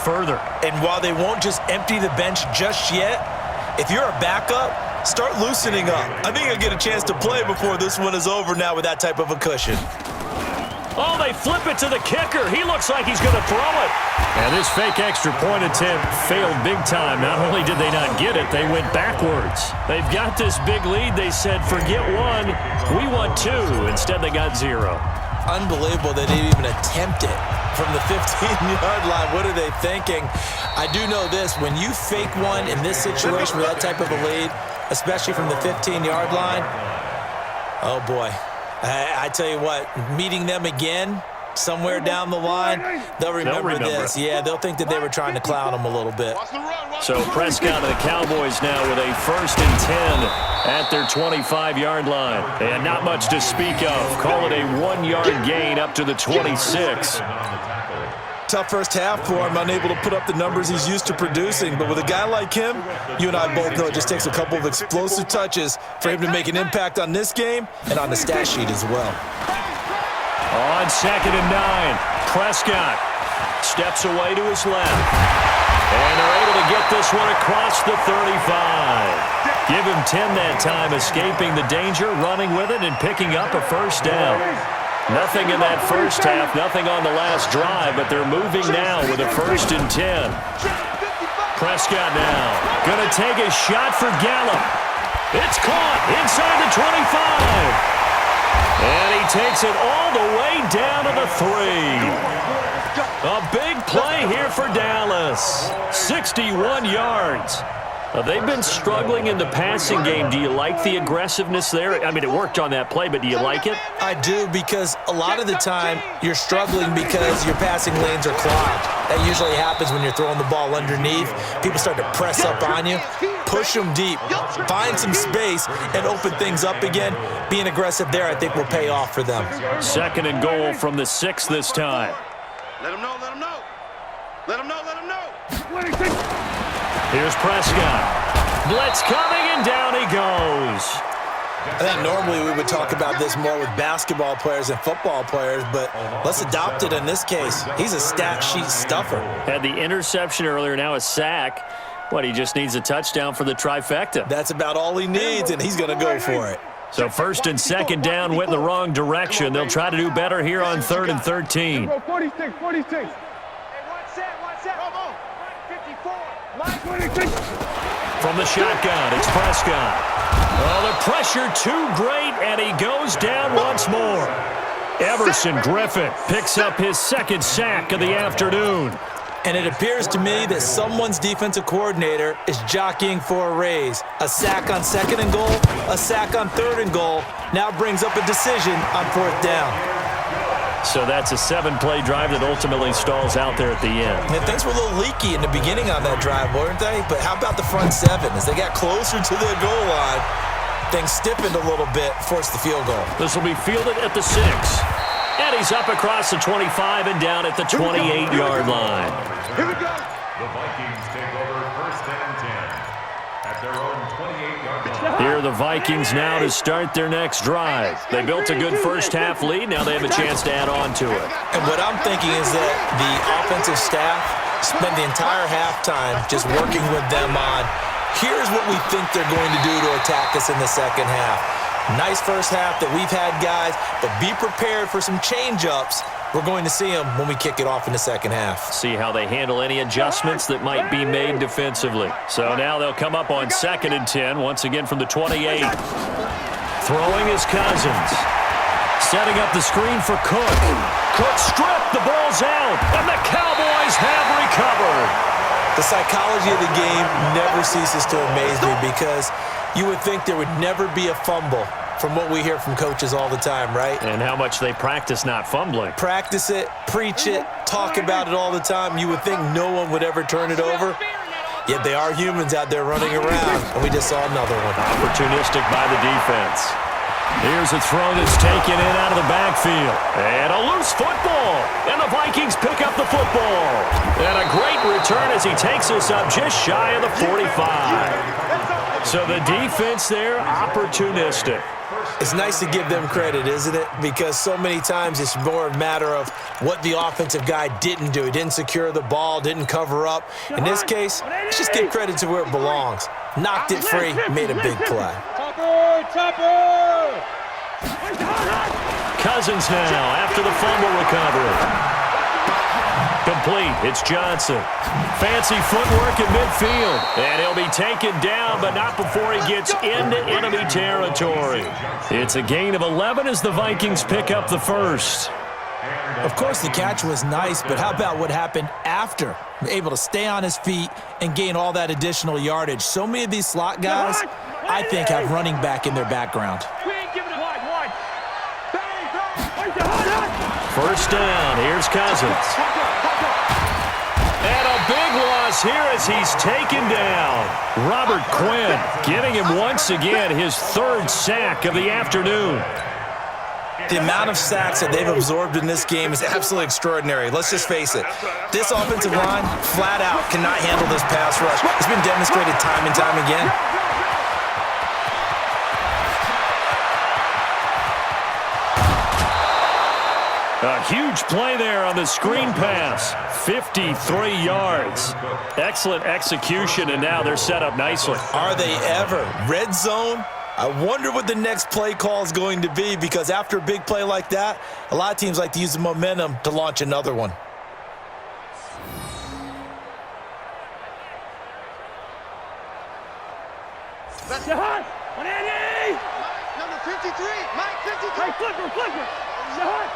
further. And while they won't just empty the bench just yet, if you're a backup, start loosening up. I think I'll get a chance to play before this one is over now with that type of a cushion. Oh, they flip it to the kicker. He looks like he's going to throw it. And this fake extra point attempt failed big time. Not only did they not get it, they went backwards. They've got this big lead. They said, forget one, we want two. Instead, they got zero. Unbelievable they didn't even attempt it from the 15-yard line. What are they thinking? I do know this. When you fake one in this situation with that type of a lead, especially from the 15-yard line, oh, boy. I tell you what, meeting them again somewhere down the line, they'll remember this. Yeah, they'll think that they were trying to clown them a little bit. So Prescott and the Cowboys now with a 1st and 10 at their 25-yard line. And not much to speak of. Call it a 1-yard gain up to the 26. Tough first half for him, unable to put up the numbers he's used to producing. But with a guy like him, you and I both know it just takes a couple of explosive touches for him to make an impact on this game and on the stat sheet as well. On 2nd and 9, Prescott steps away to his left. And they're able to get this one across the 35. Give him 10 that time, escaping the danger, running with it, and picking up a first down. Nothing in that first half, nothing on the last drive, but they're moving now with a 1st and 10. Prescott now going to take a shot for Gallup. It's caught inside the 25. And he takes it all the way down to the 3. A big play here for Dallas. 61 yards. They've been struggling in the passing game. Do you like the aggressiveness there? I mean, it worked on that play, but do you like it? I do, because a lot of the time you're struggling because your passing lanes are clogged. That usually happens when you're throwing the ball underneath. People start to press up on you. Push them deep. Find some space and open things up again. Being aggressive there, I think, will pay off for them. 2nd and goal from the 6 this time. Let him know, let him know. Let him know, let him know. Here's Prescott. Blitz coming, and down he goes. I think normally we would talk about this more with basketball players and football players, but let's adopt it in this case. He's a stat sheet stuffer. Had the interception earlier, now a sack. What, he just needs a touchdown for the trifecta. That's about all he needs, and he's going to go for it. So 1st and 2nd down went in the wrong direction. They'll try to do better here on 3rd and 13. 46. From the shotgun, it's Prescott. Oh, the pressure too great, and he goes down once more. Everson Griffin picks up his 2nd sack of the afternoon. And it appears to me that someone's defensive coordinator is jockeying for a raise. A sack on 2nd and goal, a sack on 3rd and goal, now brings up a decision on 4th down. So that's a 7-play drive that ultimately stalls out there at the end. And things were a little leaky in the beginning on that drive, weren't they? But how about the front 7? As they got closer to the goal line, things stiffened a little bit, forced the field goal. This will be fielded at the 6. And he's up across the 25 and down at the 28-yard line. Here we go. The Vikings take over 1st and 10 at their own 28-yard line. Here are the Vikings now to start their next drive. They built a good first half lead. Now they have a chance to add on to it. And what I'm thinking is that the offensive staff spent the entire halftime just working with them on, here's what we think they're going to do to attack us in the second half. Nice first half that we've had, guys, but be prepared for some change-ups. We're going to see them when we kick it off in the second half. See how they handle any adjustments that might be made defensively. So now they'll come up on 2nd and 10, once again from the 28. Throwing is Cousins. Setting up the screen for Cook. Cook stripped, the ball's out, and the Cowboys have recovered. The psychology of the game never ceases to amaze me, because you would think there would never be a fumble from what we hear from coaches all the time, right? And how much they practice not fumbling. Practice it, preach it, talk about it all the time. You would think no one would ever turn it over. Yet they are humans out there running around, and we just saw another one. Opportunistic by the defense. Here's a throw that's taken in out of the backfield. And a loose football. And the Vikings pick up the football. And a great return as he takes us up just shy of the 45. So the defense there, opportunistic. It's nice to give them credit, isn't it? Because so many times it's more a matter of what the offensive guy didn't do. He didn't secure the ball, didn't cover up. In this case, let's just give credit to where it belongs. Knocked it free, made a big play. Cousins now after the fumble recovery. Complete. It's Johnson. Fancy footwork in midfield. And he'll be taken down, but not before he gets into enemy territory. It's a gain of 11 as the Vikings pick up the first. Of course, the catch was nice, but how about what happened after? Able to stay on his feet and gain all that additional yardage. So many of these slot guys, I think, have running back in their background. First down. Here's Cousins. And a big loss here as he's taken down. Robert Quinn giving him once again his third sack of the afternoon. The amount of sacks that they've absorbed in this game is absolutely extraordinary. Let's just face it. This offensive line, flat out, cannot handle this pass rush. It's been demonstrated time and time again. A huge play there on the screen pass. 53 yards. Excellent execution, and now they're set up nicely. Are they ever? Red zone? I wonder what the next play call is going to be, because after a big play like that, a lot of teams like to use the momentum to launch another one. Shahad! 180! Number 53! Mike 53! Hey, flipper! Shahad!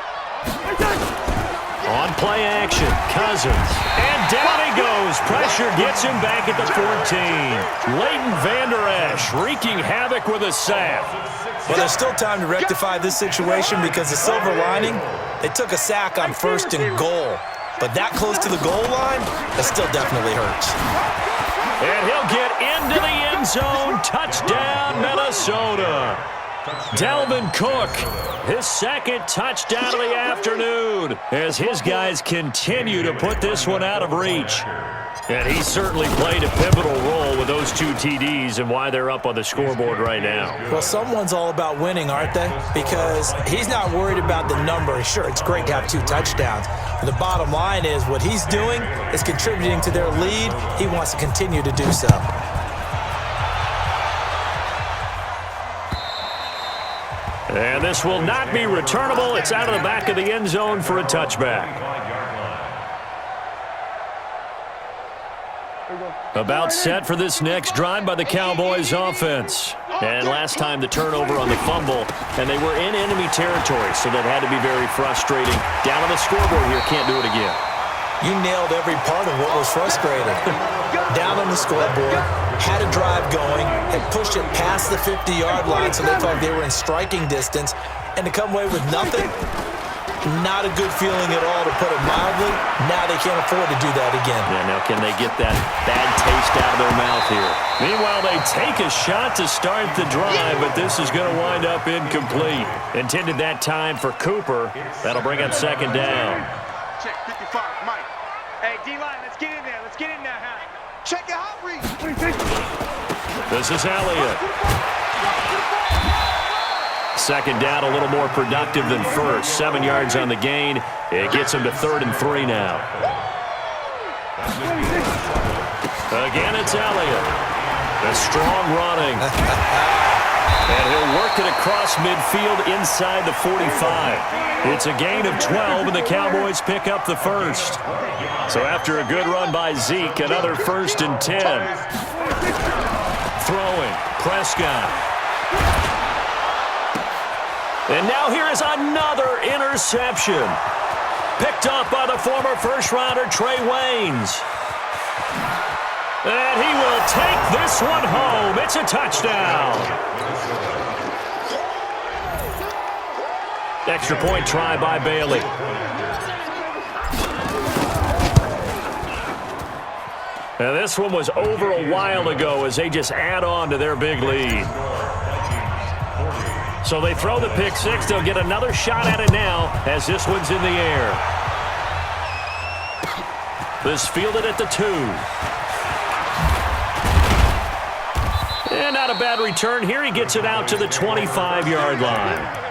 On play action, Cousins. And down he goes. Pressure gets him back at the 14. Leighton Vander Esch wreaking havoc with a sack. Well, there's still time to rectify this situation, because the silver lining, they took a sack on 1st and goal. But that close to the goal line, that still definitely hurts. And he'll get into the end zone. Touchdown, Minnesota. Dalvin Cook, his second touchdown of the afternoon, as his guys continue to put this one out of reach. And he certainly played a pivotal role with those 2 TDs and why they're up on the scoreboard right now. Well, someone's all about winning, aren't they? Because he's not worried about the number. Sure, it's great to have 2 touchdowns. But the bottom line is what he's doing is contributing to their lead. He wants to continue to do so. And this will not be returnable. It's out of the back of the end zone for a touchback. About set for this next drive by the Cowboys offense. And last time the turnover on the fumble, and they were in enemy territory, so that had to be very frustrating. Down on the scoreboard here, can't do it again. You nailed every part of what was frustrating. Down on the scoreboard, had a drive going, had pushed it past the 50-yard line so they thought they were in striking distance, and to come away with nothing, not a good feeling at all, to put it mildly. Now they can't afford to do that again. Yeah, now can they get that bad taste out of their mouth here? Meanwhile, they take a shot to start the drive, but this is going to wind up incomplete. Intended that time for Cooper. That'll bring up second down. Check 55, Mike. Hey, D-line, let's get in there. Let's get in there, huh? Check your hot read. This is Elliott. Second down, a little more productive than first. 7 yards on the gain. It gets him to 3rd and 3 now. Again, it's Elliott. The strong running. And he'll work it across midfield inside the 45. It's a gain of 12, and the Cowboys pick up the first. So after a good run by Zeke, another 1st and 10. Throwing, Prescott. And now here is another interception. Picked up by the former first-rounder Trey Waynes. And he will take this one home. It's a touchdown. Extra point try by Bailey. Now this one was over a while ago as they just add on to their big lead. So they throw the pick six. They'll get another shot at it now as this one's in the air. This fielded at the 2. And not a bad return here. He gets it out to the 25-yard line.